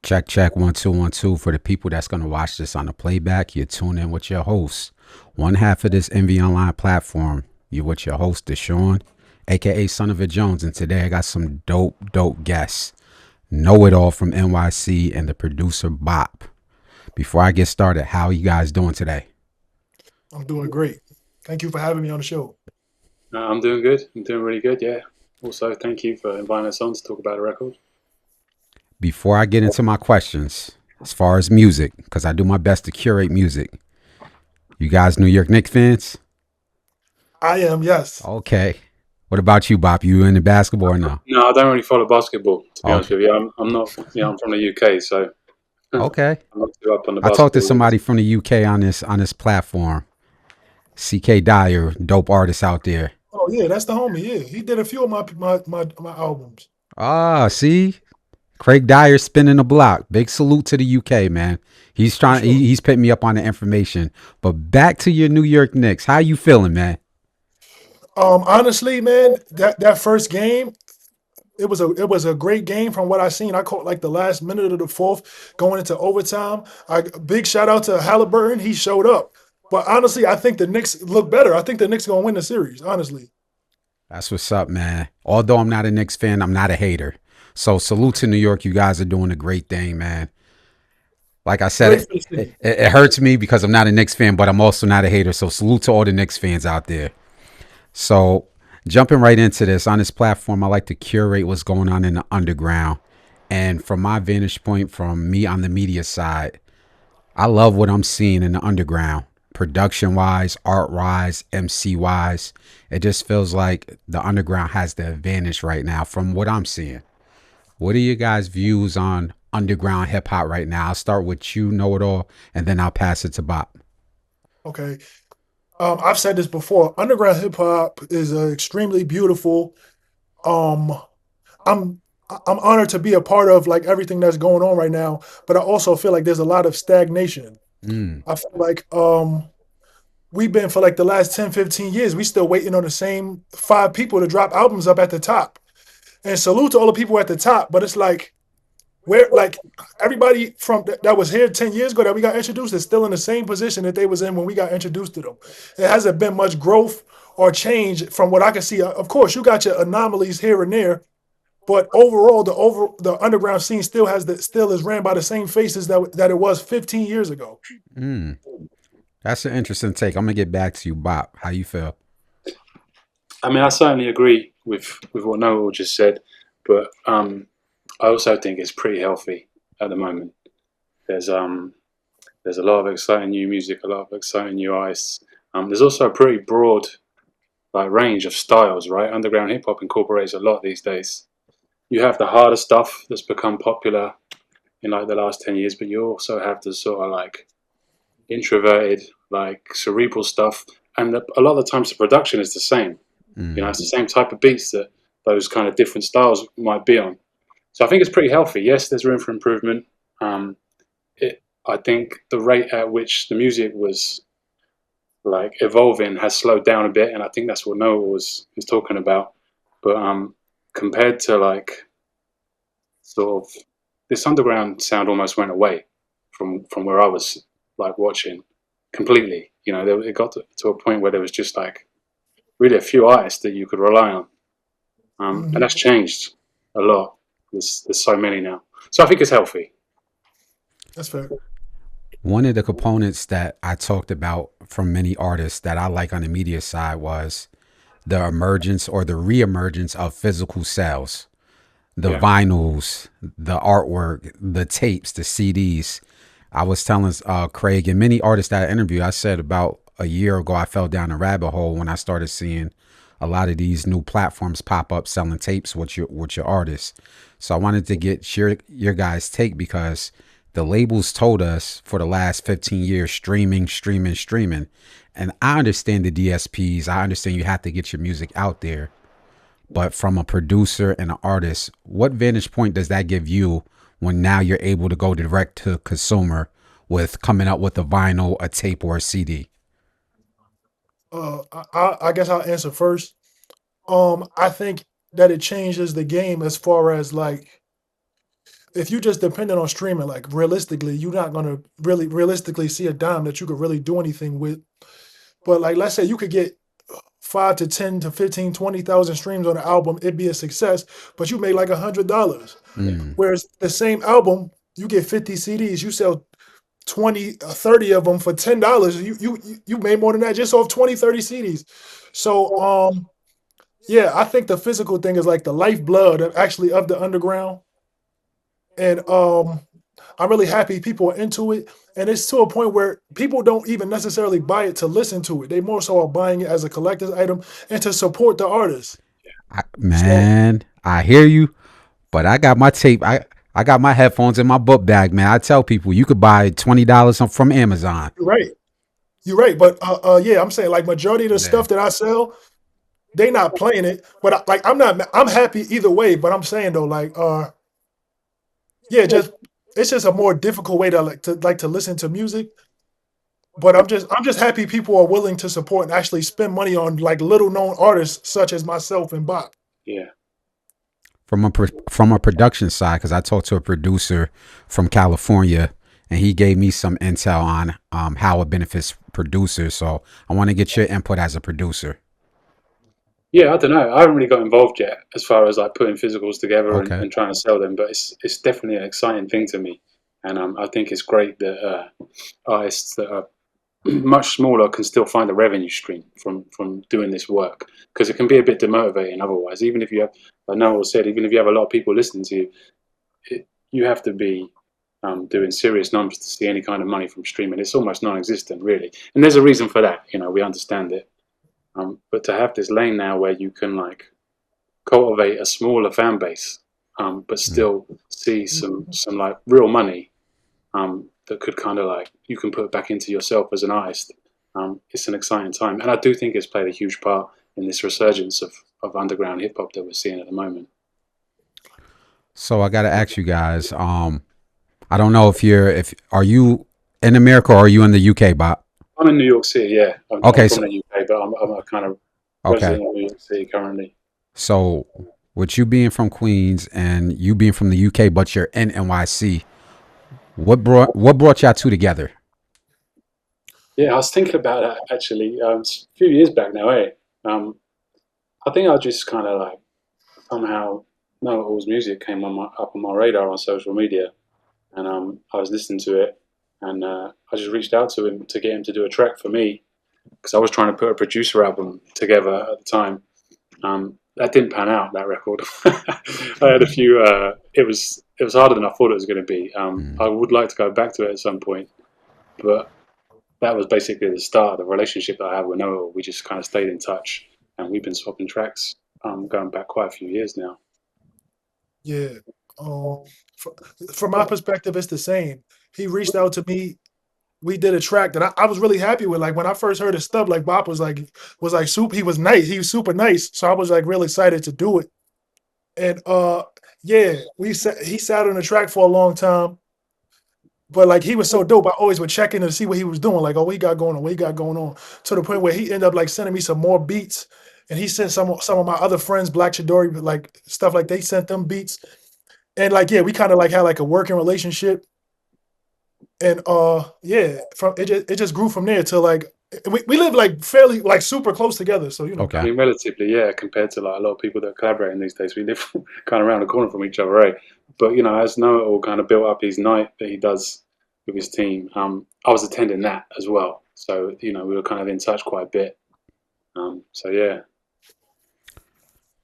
Check, check, 1 2 1 2. For the people that's going to watch this on the playback, you tune in with your host. One half of this MV Online platform. You with your host, Deshaun, aka Son of a Jones. And today I got some dope guests. Knowitall from NYC and the producer Bop. Before I get started, how are you guys doing today? I'm doing great. Thank you for having me on the show. I'm doing good. I'm doing really good, yeah. Also, thank you for inviting us on to talk about a record. Before I get into my questions, as far as music, because I do my best to curate music, you guys New York Knicks fans? I am, yes. Okay. What about you, Bop? You into basketball or no? No, I don't really follow basketball, to be honest Okay. with you. I'm not, I'm from the UK, so I'm Okay. not too up on the I talked to basketball leagues. somebody from the UK on this platform. CK Dyer, dope artist out there. Oh yeah, that's the homie. Yeah, he did a few of my albums. Ah, see, Craig Dyer spinning the block. Big salute to the UK, man. He's For trying. sure. He's putting me up on the information. But back to your New York Knicks. How you feeling, man? Honestly, man, that first game, it was a great game from what I seen. I caught like the last minute of the fourth going into overtime. Big shout out to Halliburton. He showed up. But honestly, I think the Knicks look better. I think the Knicks gonna win the series. Honestly, That's what's up, man. Although I'm not a Knicks fan, I'm not a hater. So salute to New York. You guys are doing a great thing, man. Like I said, great for the it hurts me because I'm not a Knicks fan, but I'm also not a hater. So salute to all the Knicks fans out there. So, jumping right into this, on this platform, I like to curate what's going on in the underground. And from my vantage point, from me on the media side, I love what I'm seeing in the underground. Production wise, art wise, MC wise. It just feels like the underground has the advantage right now from what I'm seeing. What are your guys' views on underground hip hop right now? I'll start with you, Know It All, and then I'll pass it to Bob. okay. I've said this before. Underground hip hop is extremely beautiful. Um, I'm I'm honored to be a part of like everything that's going on right now, but I also feel like there's a lot of stagnation. Mm, I feel like we've been for like the last 10, 15 years, we still waiting on the same five people to drop albums up at the top. And salute to all the people at the top, but it's like where like everybody from that was here 10 years ago that we got introduced is still in the same position that they was in when we got introduced to them. It hasn't been much growth or change from what I can see. Of course, you got your anomalies here and there, but overall, the underground scene still is ran by the same faces that it was 15 years ago. mm. That's an interesting take. I'm gonna get back to you, Bob. How you feel? I mean, I certainly agree with what Noel just said, but I also think it's pretty healthy at the moment. There's um, there's a lot of exciting new music, a lot of exciting new artists. There's also a pretty broad like range of styles, right? Underground hip hop incorporates a lot these days. You have the harder stuff that's become popular in like the last 10 years, but you also have the sort of like introverted, like cerebral stuff, and a lot of the times the production is the same. It's Mm. the same type of beats that those kind of different styles might be on. So I think it's pretty healthy. Yes, there's room for improvement. I think the rate at which the music was like evolving has slowed down a bit, and I think that's what Noah was talking about. But compared to like sort of this underground sound almost went away from where I was like watching completely. It got to a point where there was just like really a few artists that you could rely on, and Mhm. that's changed a lot. There's so many now, so I think it's healthy. That's fair. One of the components that I talked about from many artists that I like on the media side was the emergence or the reemergence of physical sales, the Yeah, vinyls, the artwork, the tapes, the CDs. I was telling Craig and many artists that I interviewed, I said about a year ago, I fell down a rabbit hole when I started seeing a lot of these new platforms pop up selling tapes with your artists. So I wanted to get your guys' take because the labels told us for the last 15 years streaming, streaming, streaming. And I understand the DSPs. I understand you have to get your music out there. But from a producer and an artist, what vantage point does that give you when now you're able to go direct to consumer with coming up with a vinyl, a tape, or a CD? I guess I'll answer first. I think that it changes the game as far as like if you just dependent on streaming, like realistically, you're not gonna really realistically see a dime that you could really do anything with. But like, let's say you could get 5 to 10 to 15, 20,000 streams on an album, it'd be a success. But you made like $100. Mm. Whereas the same album, you get 50 CDs, you sell 20 or 30 of them for $10. You made more than that just off 20, 30 CDs. So yeah, I think the physical thing is like the lifeblood of actually of the underground. And I'm really happy people are into it. And it's to a point where people don't even necessarily buy it to listen to it. They more so are buying it as a collector's item and to support the artist. Man, I hear you, but I got my tape. I got my headphones in my book bag, man. I tell people you could buy $20 from Amazon. You're right. You're right. But yeah, I'm saying like majority of the Yeah. stuff that I sell, they not playing it. But I'm happy either way. But I'm saying though, like yeah, it's just a more difficult way to listen to music. But I'm just happy people are willing to support and actually spend money on like little known artists such as myself and Bop. Yeah. From a production side, because I talked to a producer from California, and he gave me some intel on how it benefits producers. So I want to get your input as a producer. Yeah, I don't know. I haven't really got involved yet as far as like putting physicals together Okay. and trying to sell them, but it's definitely an exciting thing to me, and I think it's great that artists that are much smaller can still find a revenue stream from doing this work, because it can be a bit demotivating otherwise. Even if you have, like Noel said, even if you have a lot of people listening to you, you have to be doing serious numbers to see any kind of money from streaming. It's almost non-existent, really, and there's a reason for that. We understand it. But to have this lane now where you can like cultivate a smaller fan base, but still see some like real money that could kind of like you can put back into yourself as an artist. It's an exciting time, and I do think it's played a huge part in this resurgence of underground hip hop that we're seeing at the moment. So I got to ask you guys. I don't know if are you in America or are you in the UK, Bob? I'm in New York City, yeah. I'm Okay, from so the UK, but I'm a kind of okay. resident of New York City currently. So with you being from Queens and you being from the UK, but you're in NYC, what brought y'all two together? Yeah, I was thinking about that actually a few years back now, eh? I think I just kind of like somehow Knowitall's music came up on my radar on social media, and I was listening to it, and I just reached out to him to get him to do a track for me, because I was trying to put a producer album together at the time. That didn't pan out, that record. I had a few. It was harder than I thought it was going to be. I would like to go back to it at some point, but that was basically the start of the relationship that I had with Noah. We just kind of stayed in touch, and we've been swapping tracks going back quite a few years now. Yeah. From my perspective, it's the same. He reached out to me. We did a track that I was really happy with. Like when I first heard his stuff, like Bop was like super. He was nice. He was super nice. So I was like really excited to do it. And yeah, he sat on the track for a long time. But like he was so dope, I always would check in to see what he was doing. Like, oh, what he got going on? What he got going on? To the point where he ended up like sending me some more beats, and he sent some of my other friends, Black Chidori, like stuff like they sent them beats, and like yeah, we kind of like had like a working relationship, and yeah, from it just grew from there to like we live like fairly like super close together. So you know, Okay. I mean, relatively, yeah, compared to like a lot of people that are collaborating these days, we live kind of around the corner from each other, right? But as Knowitall kind of built up his night that he does with his team, I was attending that as well. So we were kind of in touch quite a bit. So yeah.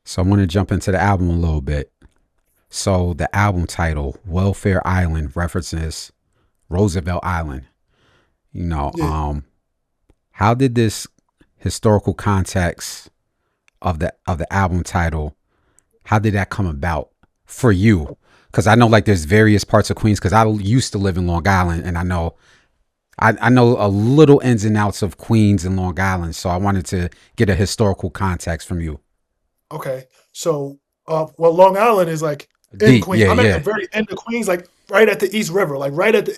So I want to jump into the album a little bit. So the album title, Welfare Island, references Roosevelt Island. Yeah. How did this historical context of the album title, how did that come about for you? Because I know like there's various parts of Queens, because I used to live in Long Island, and I know a little ins and outs of Queens and Long Island. So I wanted to get a historical context from you. Okay, so well, Long Island is like in Deep, Queens. yeah, I'm at yeah. the very end of Queens, like right at the East River, like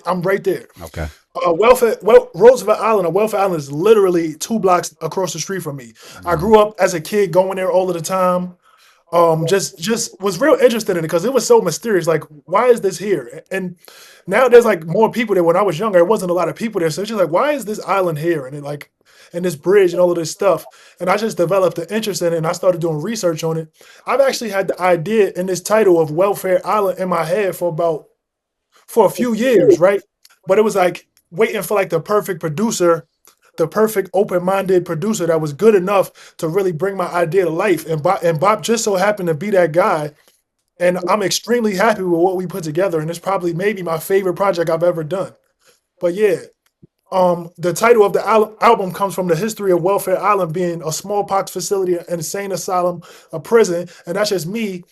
I'm right there. Okay. Roosevelt Island or Welfare Island is literally 2 blocks across the street from me. I grew up as a kid going there all of the time. just was real interested in it because it was so mysterious. Like, why is this here? And now there's like more people there. When I was younger, there wasn't a lot of people there, so it's just like, why is this island here? And it like, and this bridge and all of this stuff. And I just developed an interest in it, and I started doing research on it. I've actually had the idea in this title of Welfare Island in my head for a few years, right? But it was like waiting for like the perfect producer, the perfect open-minded producer that was good enough to really bring my idea to life. And Bob just so happened to be that guy. And I'm extremely happy with what we put together. And it's probably maybe my favorite project I've ever done. But yeah, the title of the album comes from the history of Welfare Island being a smallpox facility, an insane asylum, a prison. And that's just me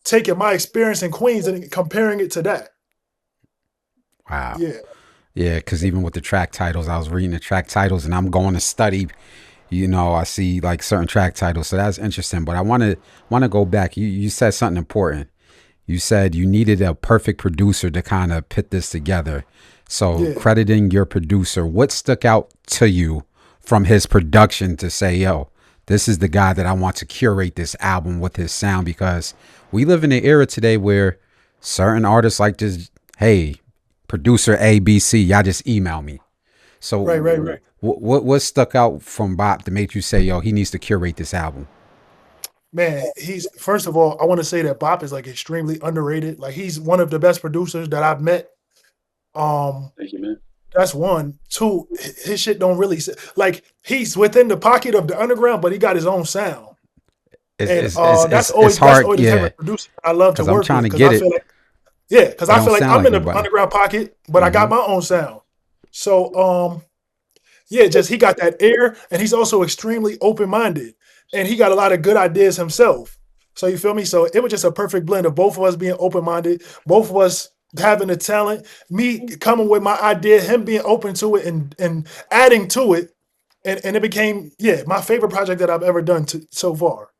taking my experience in Queens and comparing it to that. Wow. Yeah. Yeah, because even with the track titles, I was reading the track titles and I'm going to study. I see like certain track titles, so that's interesting. But I want to go back. You said something important. You said you needed a perfect producer to kind of put this together. So Yeah. crediting your producer, what stuck out to you from his production to say, yo, this is the guy that I want to curate this album with his sound? Because we live in an era today where certain artists like just, hey, producer ABC, y'all just email me. So Right. what stuck out from Bob to make you say, yo, he needs to curate this album? Man, he's first of all, I want to say that Bop is like extremely underrated. Like he's one of the best producers that I've met. Um, Thank you, man. that's one. Two, his shit don't really like he's within the pocket of the underground, but he got his own sound. It's And it's it's it's, it's that's hard, always the type yeah, of producer I love to because I'm work trying with to because get I it. feel like yeah, because It I don't feel like sound I'm like in the nobody. underground pocket, but I Hmm. got my own sound. So yeah, just he got that air, and he's also extremely open minded, and he got a lot of good ideas himself. So you feel me? So it was just a perfect blend of both of us being open minded, both of us having the talent, me coming with my idea, him being open to it and adding to it, and it became my favorite project that I've ever done so far.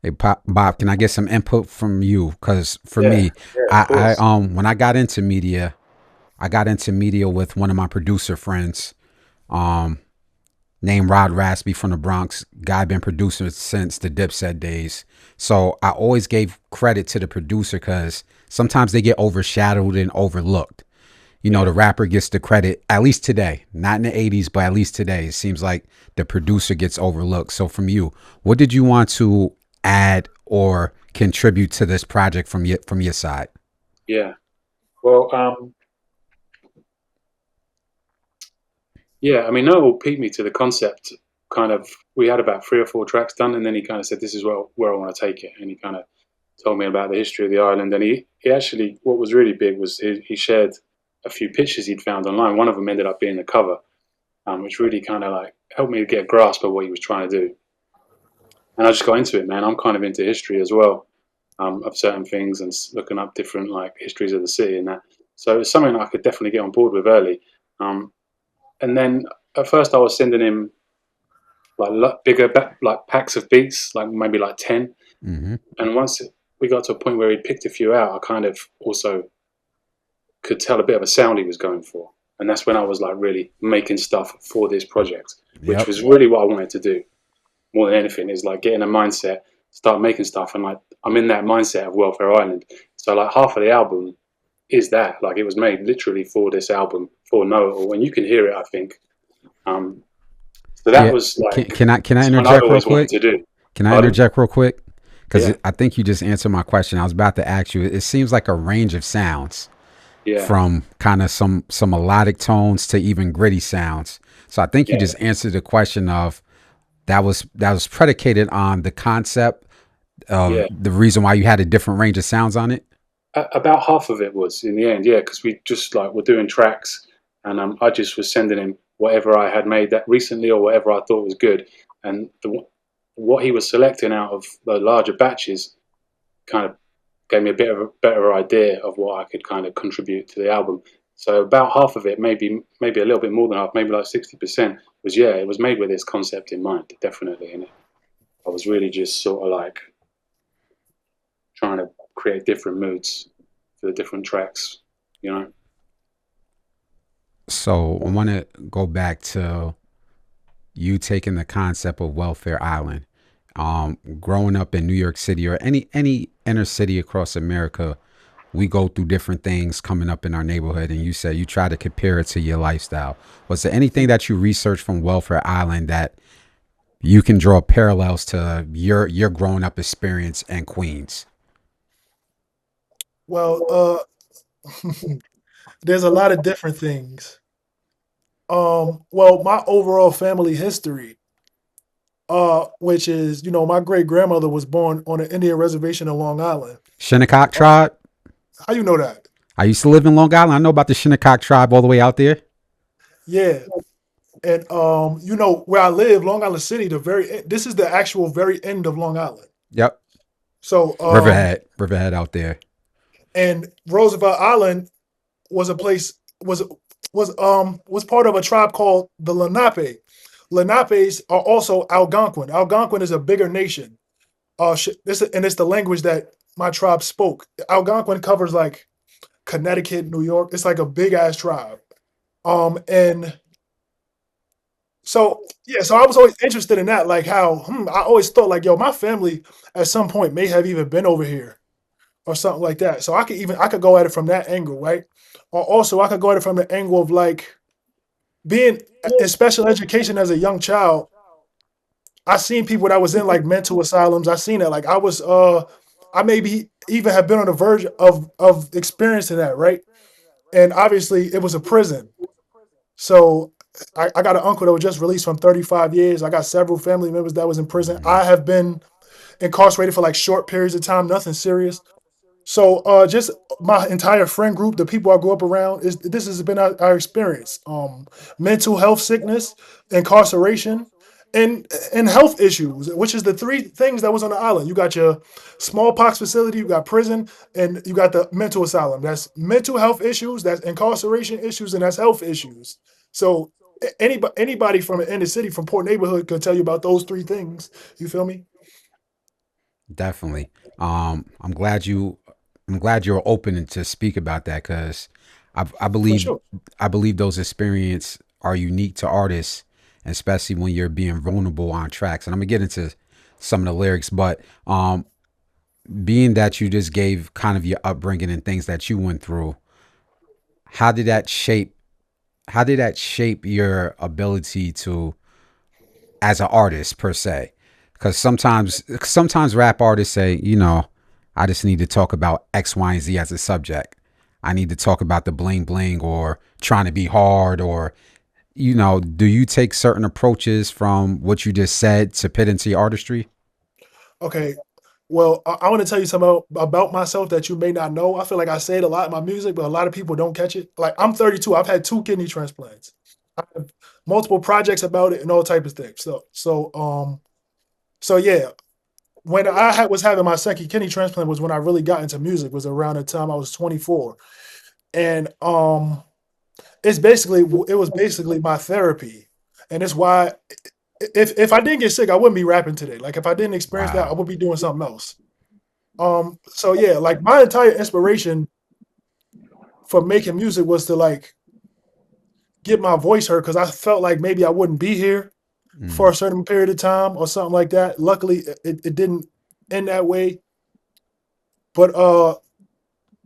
Hey, Bob, can I get some input from you? Because for Yeah, me, yeah, of I course. when I got into media with one of my producer friends, um, named Rod Raspy from the Bronx. Guy been producing since the Dipset days. So I always gave credit to the producer because sometimes they get overshadowed and overlooked. Yeah. The rapper gets the credit, at least today, not in the 80s, but at least today. It seems like the producer gets overlooked. So from you, what did you want to add or contribute to this project from your side? Yeah. Well, yeah, I mean, Noel peaked me to the concept. Kind of, we had about 3 or 4 tracks done, and then he kind of said, "This is where I want to take it." And he kind of told me about the history of the island. And he actually, what was really big was he shared a few pictures he'd found online. One of them ended up being the cover, which really kind of like helped me get a grasp of what he was trying to do. And I just got into it, man. I'm kind of into history as well, of certain things and looking up different like histories of the city and that. So it's something I could definitely get on board with early. Um, and then at first I was sending him like bigger like packs of beats, like maybe like 10. Hmm. And once we got to a point where he'd picked a few out, I kind of also could tell a bit of a sound he was going for. And that's when I was like really making stuff for this project, which Yep. was really what I wanted to do more than anything, is like get in a mindset, start making stuff. And like I'm in that mindset of Welfare Island. So like half of the album is that, like, it was made literally for this album, for Knowitall, and you can hear it, I think. Um, so that Yeah. was Can, like can I can I something I'd interject real always wanted quick? to do. Can I Pardon? interject real quick? Because Yeah, I think you just answered my question. I was about to ask you. It seems like a range of sounds, yeah, from kind of some melodic tones to even gritty sounds. So I think you yeah, just answered the question of that was predicated on the concept of yeah. the reason why you had a different range of sounds on it. About half of it was in the end, yeah, because we just like were doing tracks, and I just was sending him whatever I had made that recently or whatever I thought was good, and what he was selecting out of the larger batches kind of gave me a bit of a better idea of what I could kind of contribute to the album. So about half of it, maybe a little bit more than half, maybe like 60% was, yeah, it was made with this concept in mind, definitely. And I was really just sort of like trying to create different moods for the different tracks, you know. So I want to go back to you taking the concept of Welfare Island. Growing up in New York City or any inner city across America, we go through different things coming up in our neighborhood, and you said you try to compare it to your lifestyle. Was there anything that you researched from Welfare Island that you can draw parallels to your growing up experience in Queens? Well, there's a lot of different things. Well, my overall family history, which is, my great grandmother was born on an Indian reservation in Long Island. Shinnecock Uh, tribe. how you know that? I used to live in Long Island. I know about the Shinnecock tribe all the way out there. Yeah. And where I live, Long Island City, this is the actual very end of Long Island. Yep. So, Riverhead out there. and Roosevelt Island was a place was part of a tribe called the Lenape. Lenapes are also Algonquin. Algonquin is a bigger nation. It's the language that my tribe spoke. Algonquin covers like Connecticut, New York. It's like a big ass tribe. And so yeah, so I was always interested in that, like how I always thought like, yo, my family at some point may have even been over here or something like that. So I could go at it from that angle, right? Or also I could go at it from the angle of like being in special education as a young child. I seen people that was in like mental asylums. I seen that. Like I maybe even have been on the verge of experiencing that, right? And obviously it was a prison. So I got an uncle that was just released from 35 years. I got several family members that was in prison. Mhm. I have been incarcerated for like short periods of time, nothing serious. So just my entire friend group, the people I grew up around, is this has been our experience. Mental health sickness, incarceration, and health issues, which is the three things that was on the island. You got your smallpox facility, you got prison, and you got the mental asylum. That's mental health issues, that's incarceration issues, and that's health issues. So anybody from an inner city, from poor neighborhood, could tell you about those three things. You feel me? Definitely. I'm glad you're open to speak about that because I For believe sure. I believe those experiences are unique to artists, especially when you're being vulnerable on tracks. And I'm gonna get into some of the lyrics, but being that you just gave kind of your upbringing and things that you went through, how did that shape how did that shape your ability to as an artist per se? Because sometimes rap artists say, I just need to talk about X, Y, and Z as a subject. I need to talk about the bling bling or trying to be hard or do you take certain approaches from what you just said to pit into your artistry? Okay. Well, I want to tell you something about myself that you may not know. I feel like I say it a lot in my music, but a lot of people don't catch it. Like I'm 32. I've had two kidney transplants. I have multiple projects about it and all type of things. So yeah. When was having my second kidney transplant was when I really got into music. Was around the time I was 24, and it was basically my therapy, and it's why if I didn't get sick, I wouldn't be rapping today. Like if I didn't experience that, I Wow. would be doing something else. So yeah, like my entire inspiration for making music was to like get my voice heard because I felt like maybe I wouldn't be here for Mm. a certain period of time or something like that. Luckily, it didn't end that way. But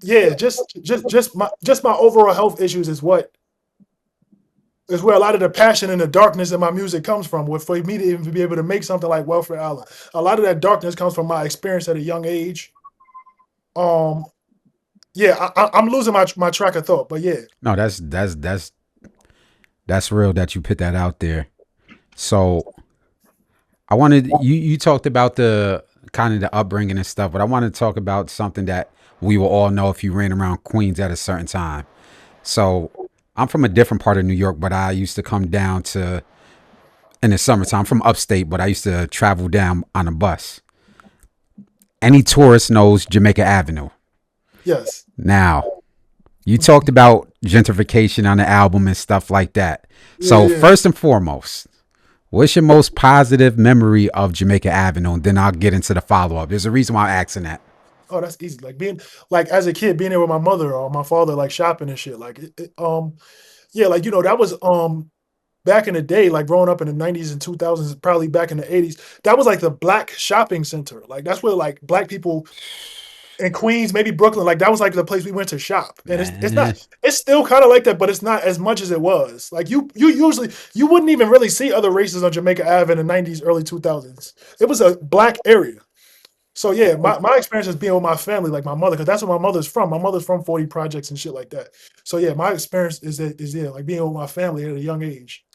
yeah, just my overall health issues is where a lot of the passion and the darkness in my music comes from. With for me to even be able to make something like Welfare Island, a lot of that darkness comes from my experience at a young age. Um, yeah, I'm losing my track of thought, but yeah. No, that's real that you put that out there. So I wanted you talked about the kind of the upbringing and stuff, but I want to talk about something that we will all know if you ran around Queens at a certain time. So I'm from a different part of New York, but I used to come down to in the summertime. I'm from upstate, but I used to travel down on a bus. Any tourist knows Jamaica Avenue. Yes. Now, you talked about gentrification on the album and stuff like that. Yeah, So yeah. first and foremost, what's your most positive memory of Jamaica Avenue? And then I'll get into the follow up. There's a reason why I'm asking that. Oh, that's easy. Like being like as a kid, being there with my mother or my father, like shopping and shit. Like yeah, like that was back in the day, like growing up in the 90s and 2000s, probably back in the 80s, that was like the black shopping center. Like that's where like black people in Queens, maybe Brooklyn, like that was like the place we went to shop. And it's Man, not, it's still kind of like that, but it's not as much as it was. Like you usually you wouldn't even really see other races on Jamaica Ave in the 90s, early 2000s. It was a black area. So yeah, my experience is being with my family, like my mother, because that's where my mother's from. My mother's from 40 projects and shit like that. So yeah, my experience is yeah, like being with my family at a young age.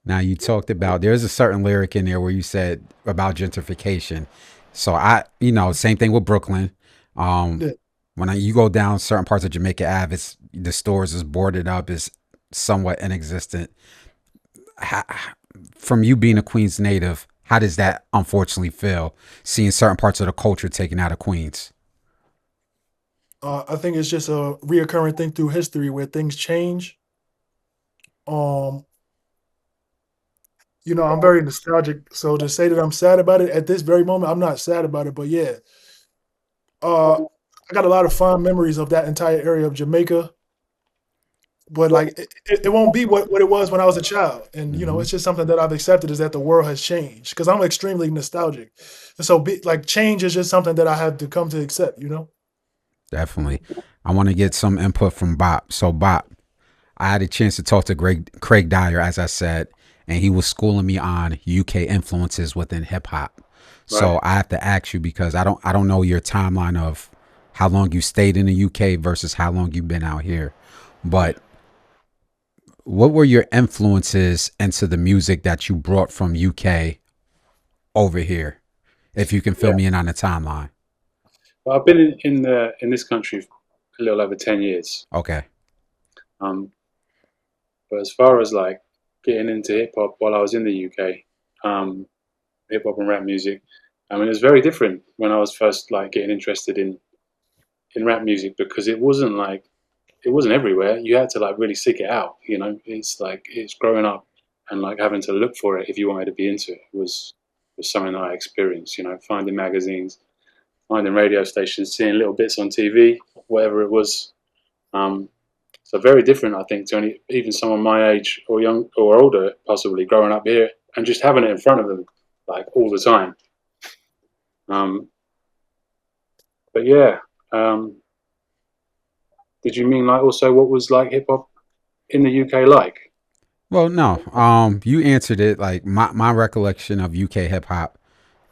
now you talked about there's a certain lyric in there where you said about gentrification. So I, same thing with Brooklyn. Um, Yeah. when you go down certain parts of Jamaica Ave, the stores is boarded up, is somewhat inexistent. How, from you being a Queens native, how does that unfortunately feel seeing certain parts of the culture taken out of Queens? I think it's just a reoccurring thing through history where things change. Um, I'm very nostalgic. So to say that I'm sad about it at this very moment, I'm not sad about it. But yeah, I got a lot of fond memories of that entire area of Jamaica. But like it won't be what it was when I was a child. And Hmm. it's just something that I've accepted is that the world has changed. Because I'm extremely nostalgic. And so like change is just something that I have to come to accept. Definitely. I want to get some input from Bop. So, Bop, I had a chance to talk to Craig Dyer, as I said, and he was schooling me on UK influences within hip hop. So Right. I have to ask you because I don't know your timeline of how long you stayed in the UK versus how long you've been out here. Yeah. But what were your influences into the music that you brought from UK over here? If you can fill Yeah. me in on the timeline. Well, I've been in this country for a little over 10 years. Okay. Um, but as far as like getting into hip hop while I was in the UK, hip hop and rap music, I mean, it was very different when I was first like getting interested in rap music because it wasn't everywhere. You had to like really seek it out. It's like it's growing up and like having to look for it if you wanted to be into it was something that I experienced. Finding magazines, finding radio stations, seeing little bits on TV, whatever it was. Um, so very different, I think, to even someone my age or young or older, possibly growing up here and just having it in front of them like all the time. Um, but yeah, um, did you mean like also what was like hip hop in the UK like? Well, no. You answered it. Like my recollection of UK hip hop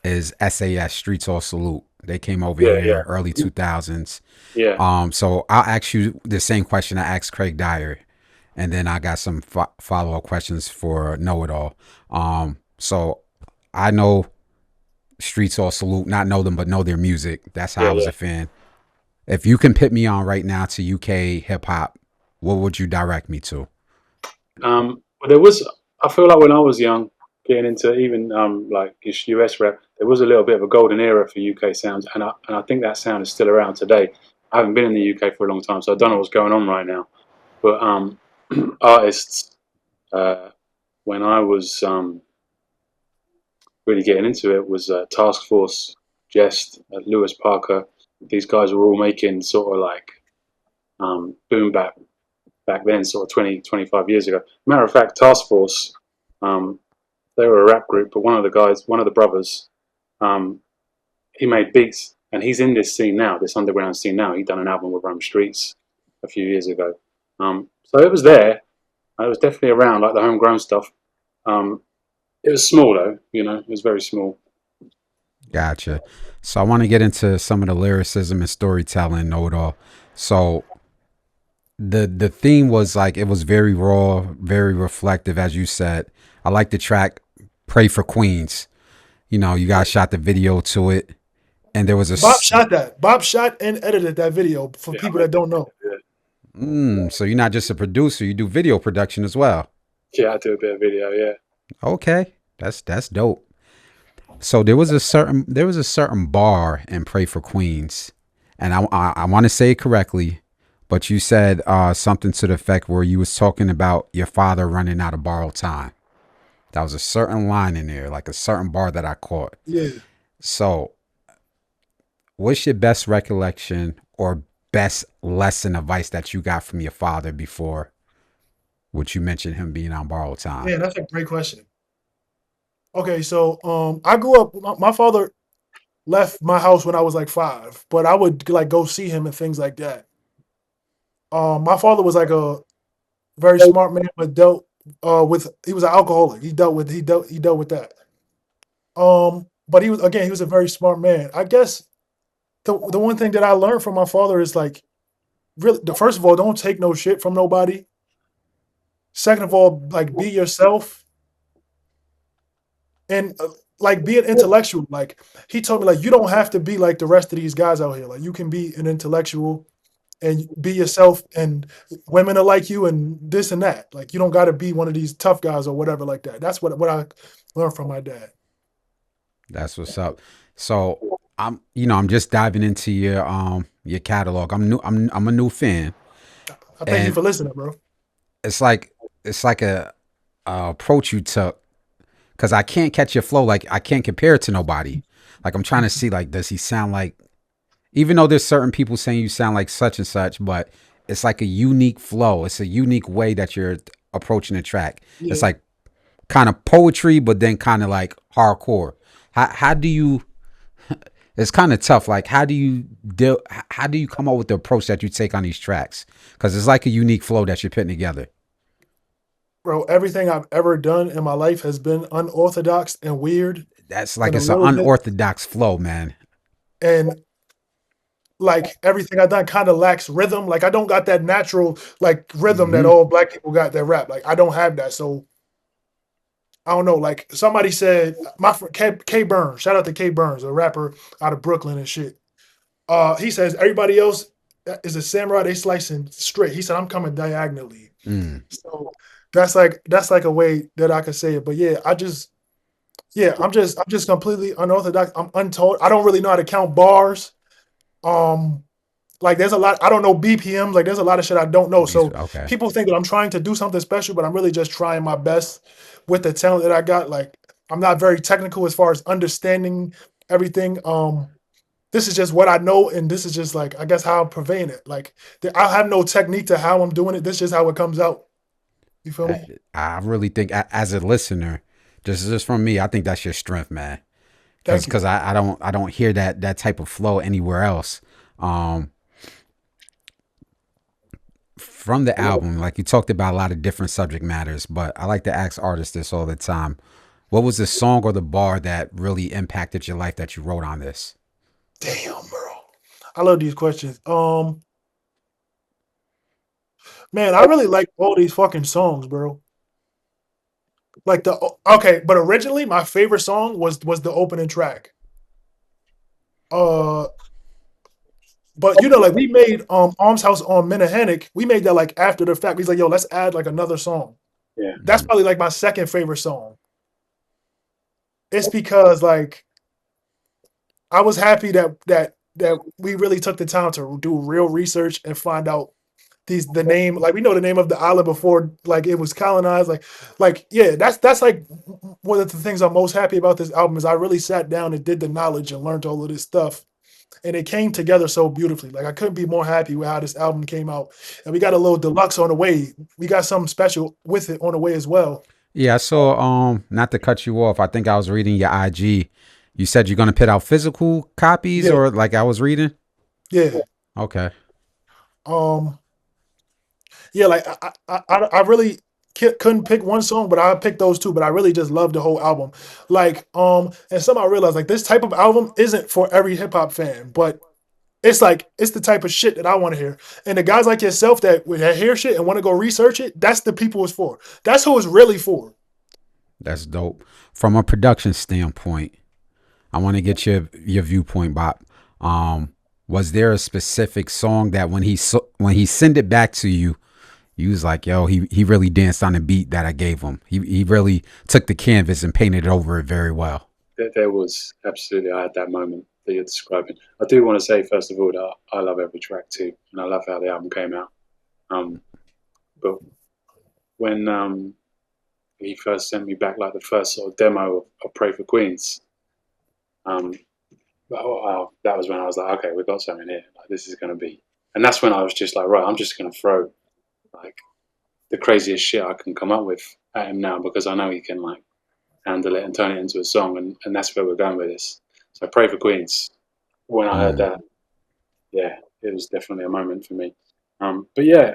is SAS Streets All Salute. They came over Yeah, yeah, here early 2000s. yeah. So I'll ask you the same question I asked Craig Dyer, and then I got some follow up questions for Knowitall. So I know Streets All Salute, not know them, but know their music. That's how Yeah, I was yeah. a fan. If you can put me on right now to UK hip hop, what would you direct me to? But there was, I feel like when I was young, getting into even like US rap, there was a little bit of a golden era for UK sounds, and I think that sound is still around today. I haven't been in the UK for a long time, so I don't know what's going on right now. But artists, uh, when I was really getting into it, was Task Force, Jest, Lewis Parker. These guys were all making sort of like boom bap back then, sort of 20, 25 years ago. Matter of fact, Task Force, um, they were a rap group, but one of the brothers, um, he made beats, and he's in this scene now, this underground scene now. He'd done an album with Streets a few years ago. So it was there. It was definitely around, like the homegrown stuff. Um, it was small though, it was very small. Gotcha. So I want to get into some of the lyricism and storytelling, know it all. So the theme was like it was very raw, very reflective, as you said. I like the track "Pray for Queens." You guys shot the video to it, and there was a Bob shot that. Bob shot and edited that video for Yeah, people that don't know. So you're not just a producer; you do video production as well. yeah, I do a bit of video. Yeah, Okay, that's dope. So there was a certain bar in "Pray for Queens," and I want to say it correctly, but you said something to the effect where you was talking about your father running out of borrowed time. That was a certain line in there, like a certain bar that I caught. Yeah. So, what's your best recollection or best lesson advice that you got from your father before Which you mentioned him being on borrowed time. Yeah, that's a great question. Okay, so I grew up. My father left my house when I was like 5, but I would like go see him and things like that. My father was like a very smart man, but dealt with he was an alcoholic. He dealt with that. But he was a very smart man. I guess the one thing that I learned from my father is like really the first of all, don't take no shit from nobody. Second of all, like be yourself and like be an intellectual. Like he told me, like you don't have to be like the rest of these guys out here. Like you can be an intellectual and be yourself, and women are like you, and this and that. Like you don't got to be one of these tough guys or whatever like that. That's what I learned from my dad. That's what's up. So I'm just diving into your catalog. I'm a new fan, I thank you and for listening, bro. it's like a approach you took because I can't catch your flow. Like I can't compare it to nobody. Like I'm trying to see like does he sound like even though there's certain people saying you sound like such and such, but it's like a unique flow. It's a unique way that you're approaching the track. It's Yeah, like kind of poetry, but then kind of like hardcore. How do you? It's kind of tough. Like how do you deal? How do you come up with the approach that you take on these tracks? Because it's like a unique flow that you're putting together. bro. Everything I've ever done in my life has been unorthodox and weird That's and like a it's an little bit, unorthodox flow, man. and like everything I've done kind of lacks rhythm. Like I don't got that natural like rhythm that Hmm. all black people got that rap. Like I don't have that. So I don't know. Like somebody said, my friend K Burns, shout out to K Burns, a rapper out of Brooklyn and shit. He says everybody else is a samurai. They slicing straight. He said I'm coming diagonally. Mm. So that's like a way that I could say it. But yeah, I'm just completely unorthodox. I'm untaught. I don't really know how to count bars. Um, like there's a lot. I don't know BPMs. Like there's a lot of shit I don't know. So Okay. people think that I'm trying to do something special, but I'm really just trying my best with the talent that I got. Like I'm not very technical as far as understanding everything. This is just what I know, and this is just like I guess how I'm purveying it. Like I have no technique to how I'm doing it. This is just how it comes out. You feel I, me? I really think as a listener, just from me, I think that's your strength, man. Because Thank you. because I don't hear that type of flow anywhere else. Um, from the album, like you talked about a lot of different subject matters, but I like to ask artists this all the time. What was the song or the bar that really impacted your life that you wrote on this? Damn, bro. I love these questions. Man, I really like all these fucking songs, bro. Like okay, but originally my favorite song was the opening track. Uh, but like we made Alms House on Minnehanek. We made that like after the fact. He's like, yo, let's add like another song. Yeah. That's Mhm. probably like my second favorite song. It's because like I was happy that we really took the time to do real research and find out the name, like we know the name of the island before like it was colonized. Like yeah, that's like one of the things I'm most happy about this album is I really sat down and did the knowledge and learned all of this stuff. And it came together so beautifully. Like I couldn't be more happy with how this album came out. And we got a little deluxe on the way. We got something special with it on the way as well. Yeah, I saw. Not to cut you off. I think I was reading your IG. You said you're gonna put out physical copies, Yeah, or like I was reading. yeah. Okay. Um, yeah, like I really couldn't pick one song, but I picked those two. But I really just love the whole album. Like, and somehow I realized like this type of album isn't for every hip hop fan, but it's like it's the type of shit that I want to hear. And the guys like yourself that hear shit and want to go research it, that's the people it's for. That's who it's really for. That's dope. From a production standpoint, I want to get your viewpoint, Bob. Um, was there a specific song that when he sent it back to you, you was like, yo, he really danced on the beat that I gave him. He really took the canvas and painted over it very well. There was absolutely, I had that moment that you're describing. I do want to say, first of all, that I love every track too, and I love how the album came out. Um, but when he first sent me back like the first sort of demo of Pray for Queens, um, that was when I was like, okay, we've got something here. Like this is going to be, and that's when I was just like, right, I'm just going to throw like the craziest shit I can come up with at him now, because I know he can like handle it and turn it into a song, and that's where we're going with this. So Pray for Queens. When I heard that, yeah, it was definitely a moment for me. But yeah,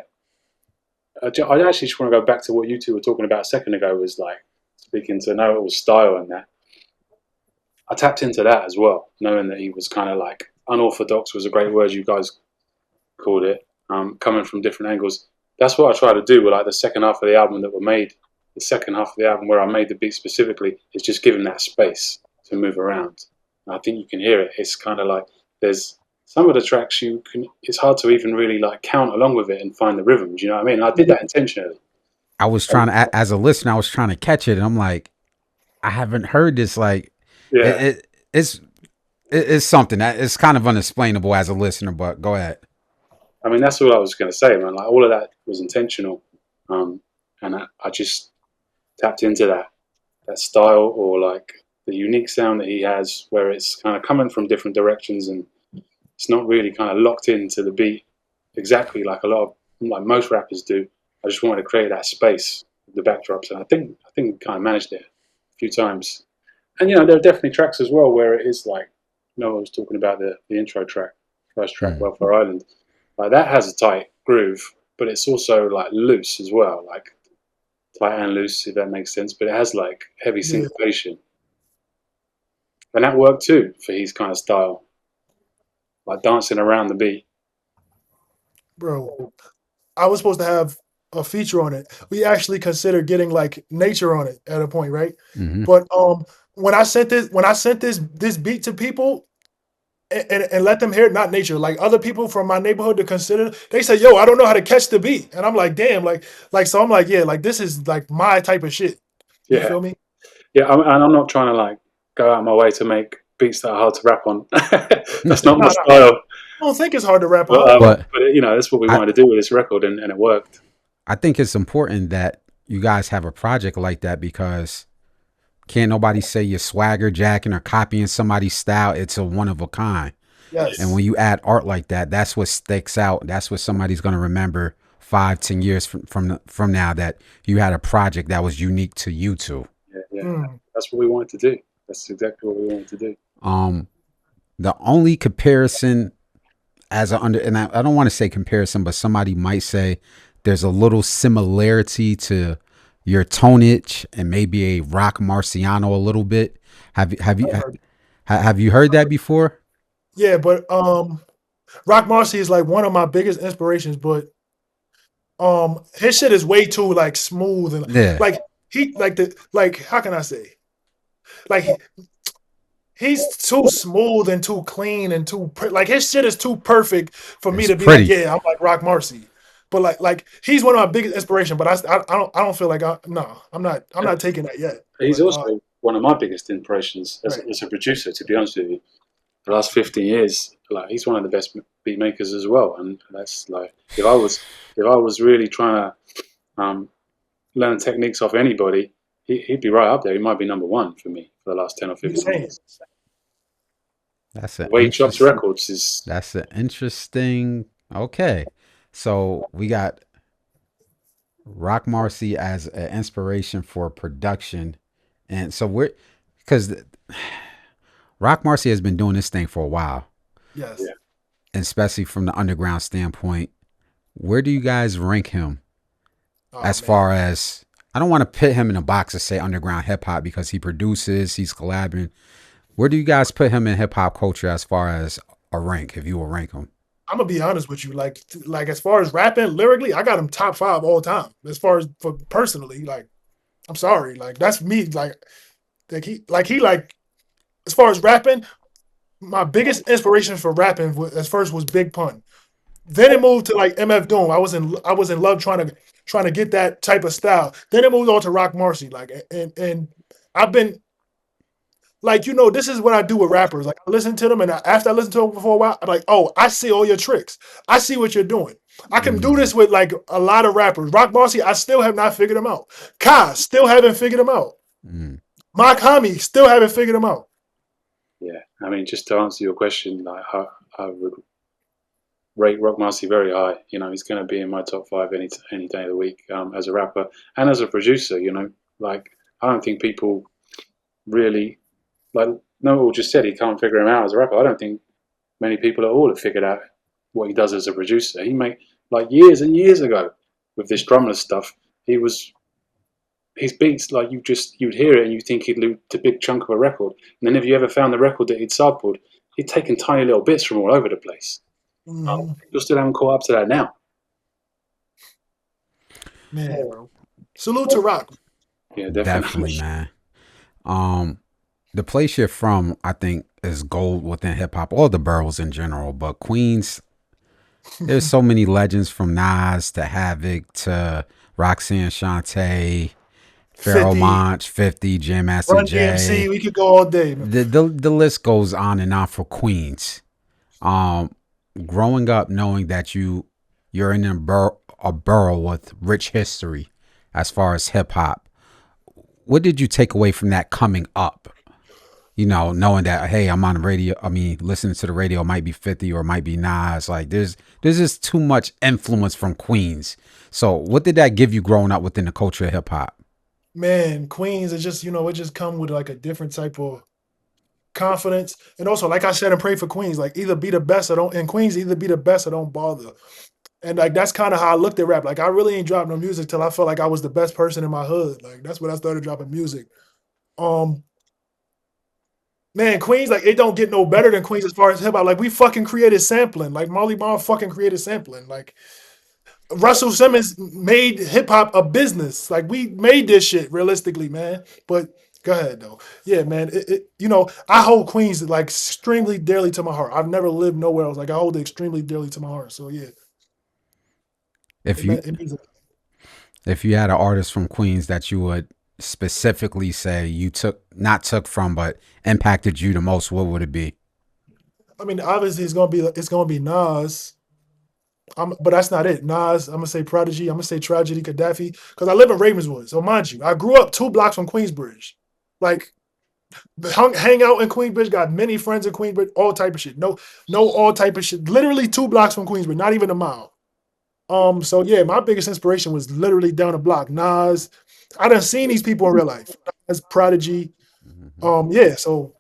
I actually just want to go back to what you two were talking about a second ago, was like speaking to Knowitall's style and that. I tapped into that as well, knowing that he was kind of like unorthodox was a great word you guys called it, coming from different angles. That's what I try to do with like the second half of the album that were made. The second half of the album where I made the beat specifically is just giving that space to move around. And I think you can hear it. It's kind of like there's some of the tracks it's hard to even really like count along with it and find the rhythm. Do you know what I mean? I did that intentionally. I was trying to, as a listener, I was trying to catch it, and I'm like, I haven't heard this. Like, Yeah. it's something that it's kind of unexplainable as a listener. But go ahead. I mean, that's all I was going to say, man. Like all of that was intentional, and I just tapped into that style, or like the unique sound that he has, where it's kind of coming from different directions, and it's not really kind of locked into the beat exactly like like most rappers do. I just wanted to create that space, the backdrops, and I think we kind of managed it a few times. And you know, there are definitely tracks as well where it is like, I was talking about the intro track, first track, Welfare Island. Like that has a tight groove, but it's also like loose as well, like tight and loose, if that makes sense. But it has like heavy syncopation, and that worked too for his kind of style, like dancing around the beat. Bro, I was supposed to have a feature on it. We actually considered getting like nature on it at a point, right? But when I sent this beat to people and let them hear it, not nature, like other people from my neighborhood to consider, they say, "Yo, I don't know how to catch the beat," and I'm like, "Damn!" Like so, I'm like, "Yeah, like this is like my type of shit." You feel me? Yeah, and I'm not trying to like go out of my way to make beats that are hard to rap on. That's not my style. I don't think it's hard to rap on. But you know, that's what we wanted to do with this record, and it worked. I think it's important that you guys have a project like that, because can't nobody say you're swagger jacking or copying somebody's style. It's a one of a kind. Yes. And when you add art like that, that's what sticks out. That's what somebody's going to remember 5-10 years from now, that you had a project that was unique to you two. Yeah. That's what we wanted to do. That's exactly what we wanted to do. The only comparison and I don't want to say comparison, but somebody might say there's a little similarity to your tonage and maybe a Rock Marciano a little bit. Have you heard that before? Yeah, but Rock Marcy is like one of my biggest inspirations, but his shit is way too like smooth and like he like how can I say, like he's too smooth and too clean and too like his shit is too perfect for me to be like, yeah, I'm like Rock Marcy. But like he's one of my biggest inspiration, but I don't feel like I'm not taking that yet. He's also one of my biggest inspirations as a producer, to be honest with you. The last 15 years, like he's one of the best beat makers as well, and that's like if I was really trying to learn techniques off anybody, he'd be right up there. He might be number one for me for the last 10 or 15 years. That's the way he chops records is. That's an interesting. Okay, so we got Rock Marcy as an inspiration for production, and so because Rock Marcy has been doing this thing for a while. Yes. Yeah. And especially from the underground standpoint, where do you guys rank him far as, I don't want to put him in a box to say underground hip hop because he produces, he's collaborating. Where do you guys put him in hip hop culture as far as a rank, if you will rank him? I'm gonna be honest with you, like as far as rapping lyrically, I got him top 5 all time. As far as for personally, like I'm sorry, like that's me, like as far as rapping, my biggest inspiration for rapping at first was Big Pun. Then it moved to like MF Doom. I was in love trying to get that type of style. Then it moved on to Rock Marcy. Like and I've been like, this is what I do with rappers. Like I listen to them, and after I listen to them for a while, I'm like, oh, I see all your tricks. I see what you're doing. I can do this with like a lot of rappers. Rock Marcy, I still have not figured them out. Kai, still haven't figured them out. Mark Hami, still haven't figured them out. Yeah, I mean, just to answer your question, like I would rate Rock Marcy very high. You know, he's going to be in my top five any day of the week, as a rapper and as a producer. You know, like I don't think people really like Noel just said he can't figure him out as a rapper. I don't think many people at all have figured out what he does as a producer. He made like years and years ago with this drumless stuff. He was his beats like you'd hear it and you think he'd looped a big chunk of a record, and then if you ever found the record that he'd sampled, he'd taken tiny little bits from all over the place. People still haven't caught up to that now. Man, bro. Salute to Rock. Yeah, Definitely, man. The place you're from, I think, is gold within hip hop, or the boroughs in general. But Queens, there's so many legends from Nas to Havoc to Roxanne Shante, Pharoah 50, Monch, 50, Jam Master Run DMC. J. We could go all day, man. The list goes on and on for Queens. Growing up knowing that you're in a borough with rich history as far as hip hop, what did you take away from that coming up? You know, knowing that, hey, I'm on the radio. I mean, listening to the radio might be 50 or might be Nas. Like, there's just too much influence from Queens. So, what did that give you growing up within the culture of hip hop? Man, Queens is just, it just come with like a different type of confidence. And also, like I said, and pray for Queens, like either be the best or don't, in Queens, either be the best or don't bother. And like that's kind of how I looked at rap. Like I really ain't dropped no music till I felt like I was the best person in my hood. Like that's when I started dropping music. Man, Queens, like it don't get no better than Queens as far as hip hop. Like we fucking created sampling. Like Marley Marl fucking created sampling. Like Russell Simmons made hip hop a business. Like we made this shit realistically, man. But go ahead though. Yeah, man. I hold Queens like extremely dearly to my heart. I've never lived nowhere else. Like I hold it extremely dearly to my heart. So yeah. If It means if you had an artist from Queens that you would specifically say you not took from, but impacted you the most, what would it be? I mean, obviously it's gonna be Nas. But that's not it. Nas, I'm gonna say Prodigy, I'm gonna say Tragedy, Gaddafi, because I live in Ravenswood. So mind you, I grew up 2 blocks from Queensbridge. Like hang out in Queensbridge, got many friends in Queensbridge, all type of shit. No, all type of shit. Literally 2 blocks from Queensbridge, not even a mile. So yeah, my biggest inspiration was literally down the block. Nas, I done seen these people in real life. Nas, Prodigy. Yeah, so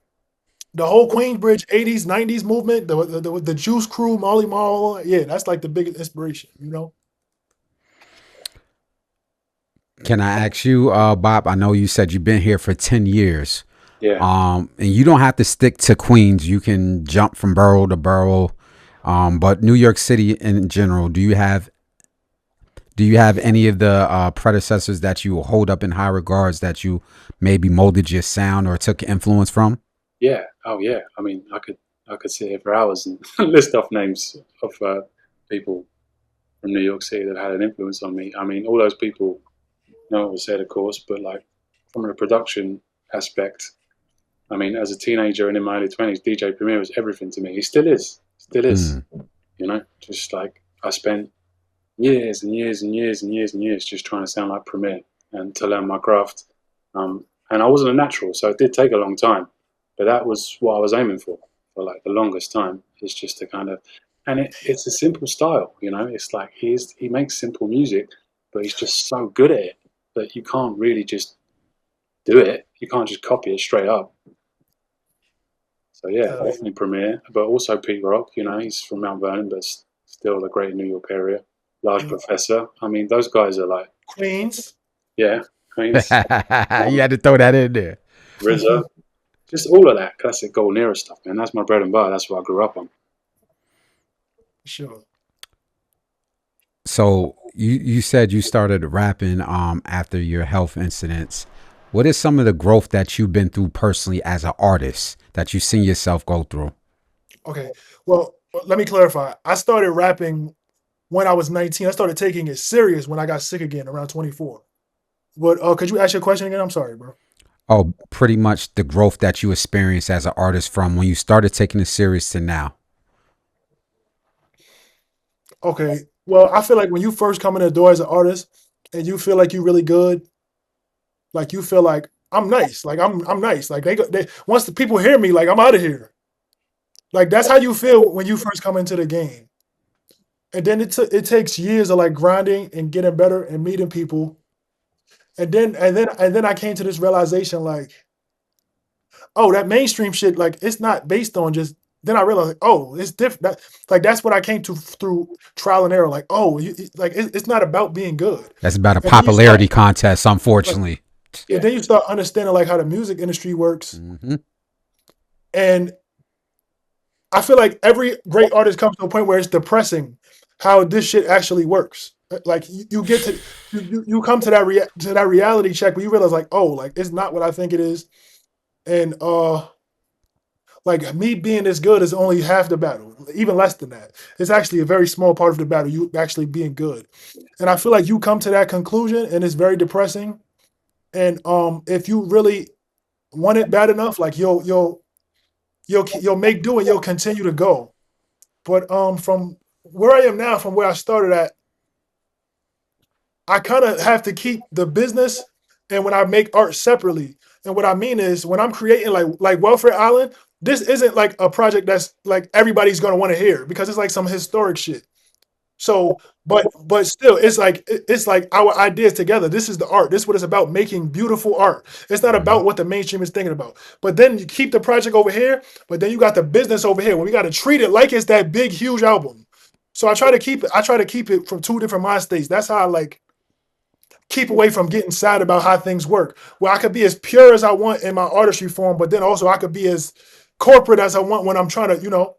the whole Queensbridge 80s, 90s movement, the Juice Crew, Marley Marl, yeah, that's like the biggest inspiration, Can I ask you, Bob? I know you said you've been here for 10 years. Yeah. And you don't have to stick to Queens. You can jump from borough to borough. But New York City in general, do you have any of the predecessors that you hold up in high regards that you maybe molded your sound or took influence from? Yeah. Oh, yeah. I mean, I could sit here for hours and list off names of people from New York City that had an influence on me. I mean, all those people, no one was said, of course, but like from a production aspect, I mean, as a teenager and in my early 20s, DJ Premier was everything to me. He still is. Just like I spent years and years and years and years and years just trying to sound like Premier and to learn my craft. And I wasn't a natural, so it did take a long time. But that was what I was aiming for like the longest time. It's just to kind of, and it's a simple style, It's like he makes simple music, but he's just so good at it that you can't really just do it. You can't just copy it straight up. So yeah, definitely Premier, but also Pete Rock. He's from Mount Vernon, but still the great New York area. Large Professor. I mean, those guys are like Queens. Yeah, Queens. You had to throw that in there. RZA. Just all of that classic Golden Era stuff, man. That's my bread and butter. That's what I grew up on. Sure. So you said you started rapping after your health incidents. What is some of the growth that you've been through personally as an artist that you've seen yourself go through? Okay. Well, let me clarify. I started rapping when I was 19. I started taking it serious when I got sick again around 24. But could you ask your question again? I'm sorry, bro. Oh, pretty much the growth that you experienced as an artist from when you started taking it serious to now. Okay. Well, I feel like when you first come in the door as an artist and you feel like you're really good, like you feel like I'm nice, like I'm nice, like they once the people hear me, like I'm out of here. Like that's how you feel when you first come into the game. and then it takes years of like grinding and getting better and meeting people, and then I came to this realization like, oh, that mainstream shit, like it's not based on just. Then I realized, like, oh, it's different. Like that's what I came to through trial and error. Like, oh, like it's not about being good. That's about a And then you start, popularity contest, like, unfortunately. and Yeah. then you start understanding like how the music industry works. Hmm. And I feel like every great artist comes to a point where it's depressing how this shit actually works. Like you get to you come to to that reality check where you realize like, oh, like it's not what I think it is. And like me being this good is only half the battle, even less than that. It's actually a very small part of the battle, you actually being good. And I feel like you come to that conclusion and it's very depressing. And if you really want it bad enough, like you'll make do and you'll continue to go. But from where I am now, from where I started at, I kind of have to keep the business and when I make art separately. And what I mean is when I'm creating like Welfare Island, this isn't like a project that's like everybody's gonna want to hear because it's like some historic shit. So, but still, it's like our ideas together. This is the art. This is what it's about, making beautiful art. It's not Hmm. about what the mainstream is thinking about. But then you keep the project over here, but then you got the business over here. When we got to treat it like it's that big, huge album. So I try to keep it. I try to keep it from two different mind states. That's how I like keep away from getting sad about how things work. Where I could be as pure as I want in my artistry form, but then also I could be as corporate as I want when I'm trying to,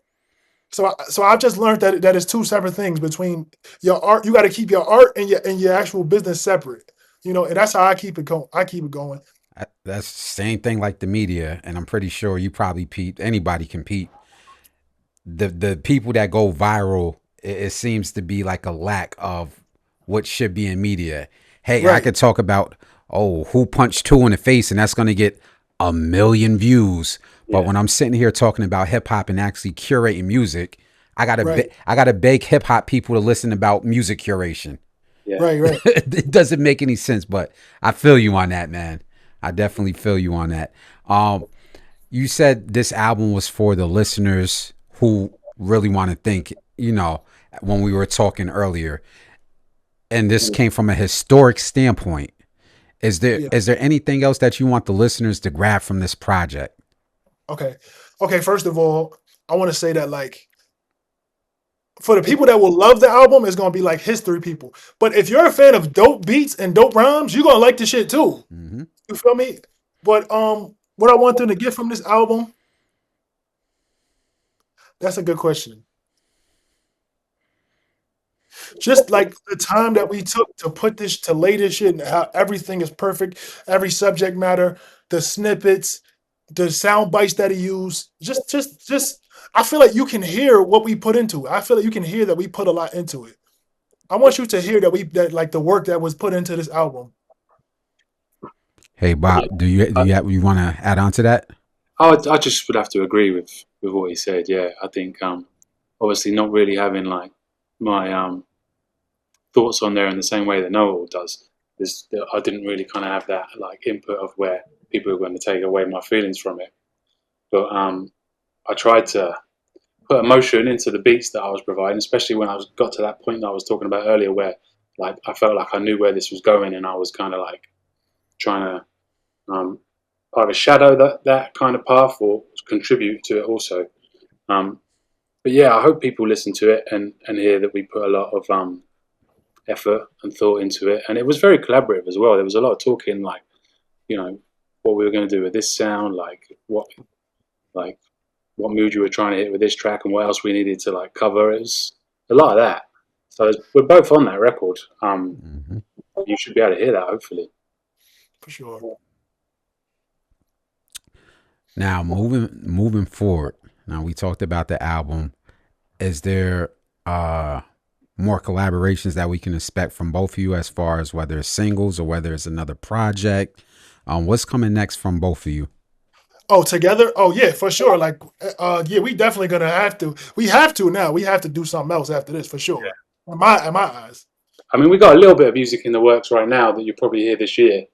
so I've just learned that it's two separate things between your art. You got to keep your art and your actual business separate. And that's how I keep it going. I keep it going. That's the same thing like the media, and I'm pretty sure you probably peep. Anybody can peep. The people that go viral, it seems to be like a lack of what should be in media. Hey, I Right, could talk about, oh, who punched two in the face, and that's gonna get 1 million views. But Yeah. when I'm sitting here talking about hip hop and actually curating music, right, I gotta beg hip hop people to listen about music curation. Yeah. right. It doesn't make any sense, but I feel you on that, man. I definitely feel you on that. Um, you said this album was for the listeners who really want to think, when we were talking earlier, and this Mm. came from a historic standpoint. Is there Yeah. is there anything else that you want the listeners to grab from this project? Okay. Okay. First of all, I want to say that like for the people that will love the album, it's gonna be like history people. But if you're a fan of dope beats and dope rhymes, you're gonna like the shit too. Hmm. You feel me? But what I want them to get from this album, that's a good question. Just like the time that we took to put this to lay this shit and how everything is perfect, every subject matter, the snippets, the sound bites that he used. Just I feel like you can hear what we put into it. I feel like you can hear that we put a lot into it. I want you to hear that like the work that was put into this album. Hey, Yeah. Bob, you want to add on to that? I just would have to agree with what he said. Yeah. I think obviously not really having like my thoughts on there in the same way that Knowitall does. I didn't really kind of have that like input of where people were going to take away my feelings from it. But I tried to put emotion into the beats that I was providing, especially when got to that point that I was talking about earlier, where like I felt like I knew where this was going, and I was kind of like trying to either shadow that kind of path or contribute to it also. Um, but yeah, I hope people listen to it and hear that we put a lot of effort and thought into it, and it was very collaborative as well. There was a lot of talking, like what we were going to do with this sound, like what mood you were trying to hit with this track, and what else we needed to like cover. It was a lot of that. So we're both on that record. Hmm. You should be able to hear that, hopefully. For sure. Now, moving forward. Now we talked about the album. Is there more collaborations that we can expect from both of you as far as whether it's singles or whether it's another project? What's coming next from both of you? Oh, together? Oh yeah, for sure. Like yeah, we definitely gonna have to. We have to now. We have to do something else after this for sure. In my eyes. I mean, we got a little bit of music in the works right now that you'll probably hear this year.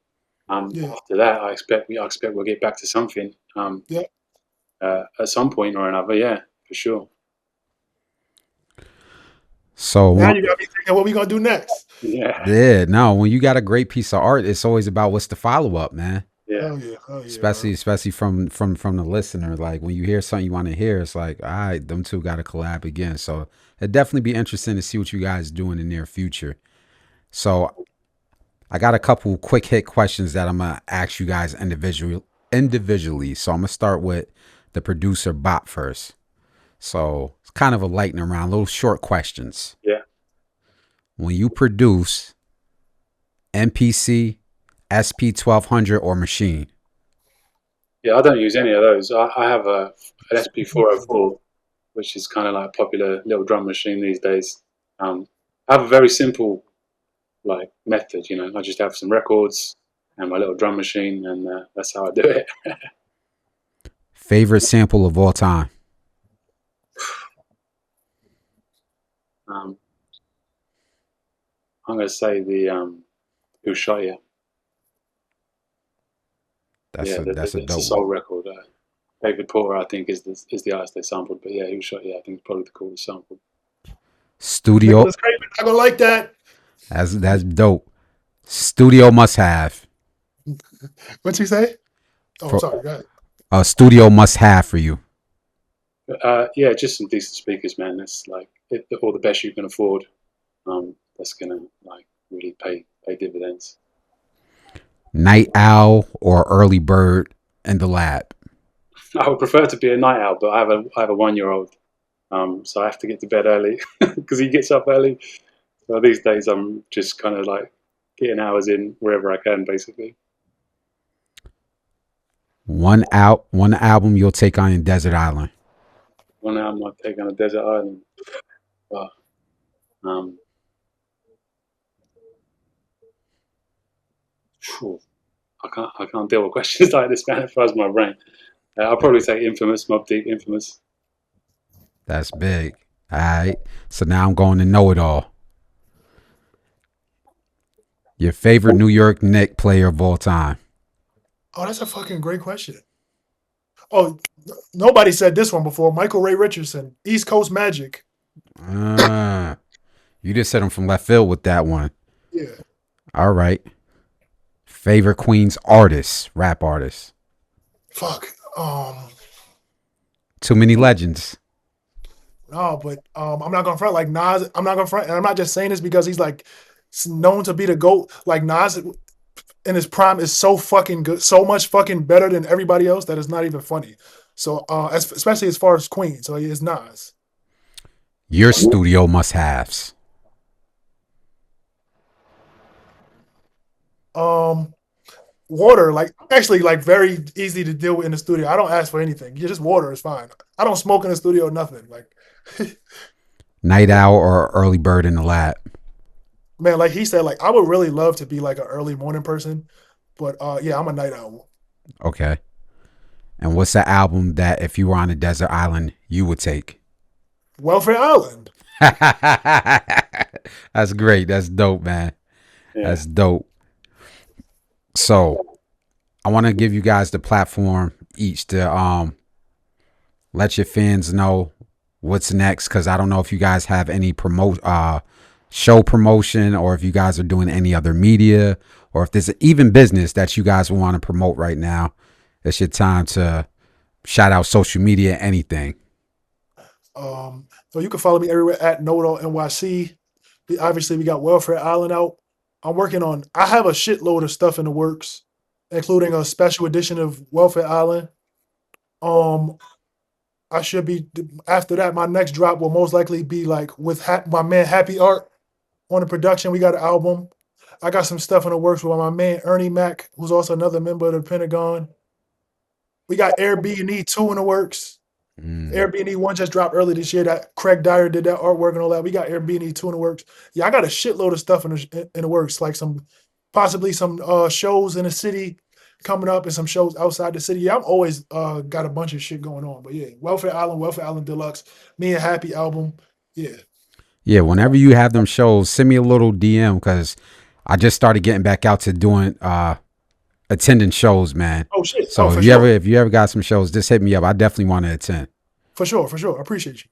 Yeah. After that, I expect we'll get back to something Yeah. at some point or another. Yeah, for sure. So Now you got me thinking, what we gonna do next? Yeah. no, when you got a great piece of art, it's always about what's the follow up, man. Yeah. Oh yeah, Especially from the listener. Like when you hear something you want to hear, it's like, all right, them two got to collab again. So it'd definitely be interesting to see what you guys do in the near future. So I got a couple quick hit questions that I'm gonna ask you guys individually. So I'm gonna start with the producer Bop first. So it's kind of a lightning round, little short questions. Yeah. When you produce MPC, SP1200, or machine? Yeah, I don't use any of those. I have an SP404, which is kind of like a popular little drum machine these days. I have a very simple like method, you know. I just have some records and my little drum machine, and that's how I do it. Favorite sample of all time? I'm gonna say the Who Shot You? That's Yeah, a it's a dope soul one. record. David Porter, I think, is the artist they sampled. But yeah, Who Shot You? I think is probably the coolest sample. Studio. Nicholas Craven, I gonna like that. That's dope. Studio must have. What'd you say? Oh, For sorry. Go ahead. a studio must have for you. Yeah, just some decent speakers, man. That's like all the best you can afford. That's gonna like really pay dividends. Night owl or early bird in the lab? I would prefer to be a night owl, but I have a 1-year-old, so I have to get to bed early because he gets up early. So these days I'm just kind of like getting hours in wherever I can, basically. One album you'll take on in Desert Island. One hour I might take on a desert island. But, phew, I can't deal with questions like this, man. It fries my brain. I'll probably say Infamous, Mobb Deep, Infamous. That's big. All right. So now I'm going to Knowitall. Your favorite New York Knicks player of all time? Oh, that's a fucking great question. Oh, nobody said this one before. Michael Ray Richardson, East Coast Magic. You just said him from left field with that one. Yeah. All right. Favorite Queens artist, rap artist? Fuck. Too many legends. No, but I'm not gonna front like Nas. I'm not gonna front, and I'm not just saying this because he's like known to be the GOAT. Like Nas in his prime is so fucking good, so much fucking better than everybody else that it's not even funny. So especially as far as Queen, so he is Nas. Your studio must haves. Water, like actually like very easy to deal with in the studio. I don't ask for anything. You just water is fine. I don't smoke in the studio, nothing. Like Night owl or early bird in the lab? man, like he said, like I would really love to be like an early morning person, but yeah, I'm a night owl. Okay. And what's the album that if you were on a desert island you would take? Welfare Island. That's great. That's dope, man. Yeah. That's dope. So I want to give you guys the platform each to let your fans know what's next, because I don't know if you guys have any show promotion, or if you guys are doing any other media, or if there's even business that you guys want to promote right now. It's your time to shout out social media, anything. So you can follow me everywhere at Knowitall NYC. Obviously, we got Welfare Island out. I have a shitload of stuff in the works, including a special edition of Welfare Island. I should be, after that, my next drop will most likely be like with my man Happy Art on the production. We got an album. I got some stuff in the works with my man Ernie Mac, who's also another member of the Pentagon. We got Airbnb 2 in the works. Airbnb 1 just dropped early this year. That Craig Dyer did that artwork and all that. We got Airbnb 2 in the works. Yeah, I got a shitload of stuff in the works, like possibly some shows in the city coming up and some shows outside the city. Yeah, I'm always got a bunch of shit going on. But yeah, Welfare Island Deluxe, Me and Happy album. Yeah. Yeah, whenever you have them shows, send me a little DM, because I just started getting back out to doing attending shows, man. Oh shit. So if you ever got some shows, just hit me up. I definitely want to attend. For sure. I appreciate you.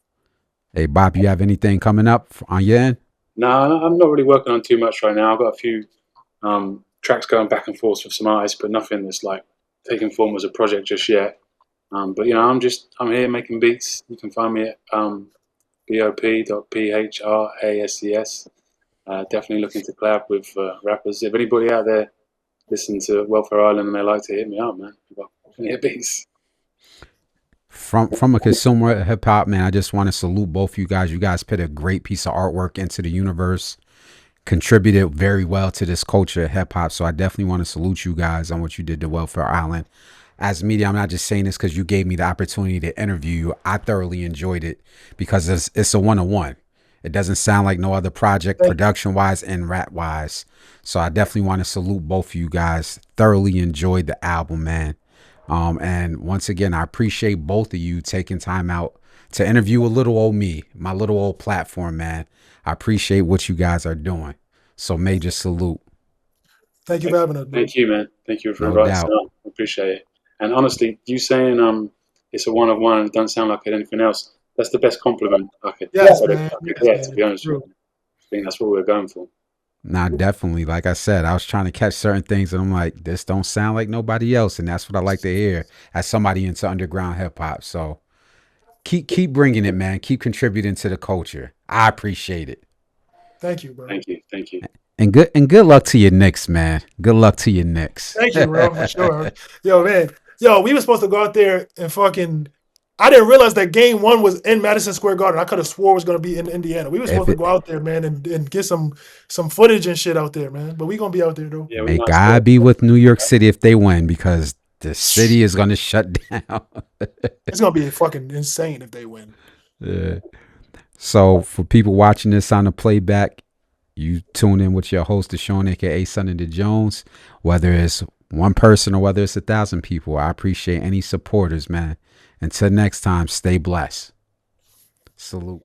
Hey, Bob, you have anything coming up on your end? No, I'm not really working on too much right now. I've got a few tracks going back and forth with some artists, but nothing that's like taking form as a project just yet. But you know, I'm here making beats. You can find me at bop.phrases. Definitely looking to collab with rappers. If anybody out there listen to Welfare Island and they like to hit me up, man, I've got plenty of beats. From a consumer of hip hop, man, I just want to salute both you guys. You guys put a great piece of artwork into the universe, contributed very well to this culture of hip hop. So I definitely want to salute you guys on what you did to Welfare Island. As media, I'm not just saying this because you gave me the opportunity to interview you. I thoroughly enjoyed it because it's a one-on-one. It doesn't sound like no other project, production wise and rap wise. So I definitely want to salute both of you guys. Thoroughly enjoyed the album, man. And once again, I appreciate both of you taking time out to interview a little old me, my little old platform, man. I appreciate what you guys are doing. So major salute. Thank you for having us, bro. Thank you, man. Thank you for No inviting us doubt. on. I appreciate it. And honestly, you saying it's a one of one and it doesn't sound like anything else, that's the best compliment I could Yes, get, man. to be honest with you. I think that's what we're going for. Nah, definitely. Like I said, I was trying to catch certain things and I'm like, this don't sound like nobody else. And that's what I like to hear as somebody into underground hip hop. So keep bringing it, man. Keep contributing to the culture. I appreciate it. Thank you, bro. Thank you. Thank you. And good luck to your Knicks, man. Good luck to your Knicks. Thank you, bro. For sure. Yo, man. Yo, we were supposed to go out there and fucking. I didn't realize that game one was in Madison Square Garden. I could have swore it was going to be in Indiana. We were supposed to go out there, man, and get some footage and shit out there, man. But we going to be out there, though. Yeah, May God be with New York City if they win, because the city is going to shut down. It's going to be fucking insane if they win. Yeah. So for people watching this on the playback, you tune in with your host, Deshaun, aka Son of the Jones. Whether it's one person or whether it's 1,000 people, I appreciate any supporters, man. Until next time, stay blessed. Salute.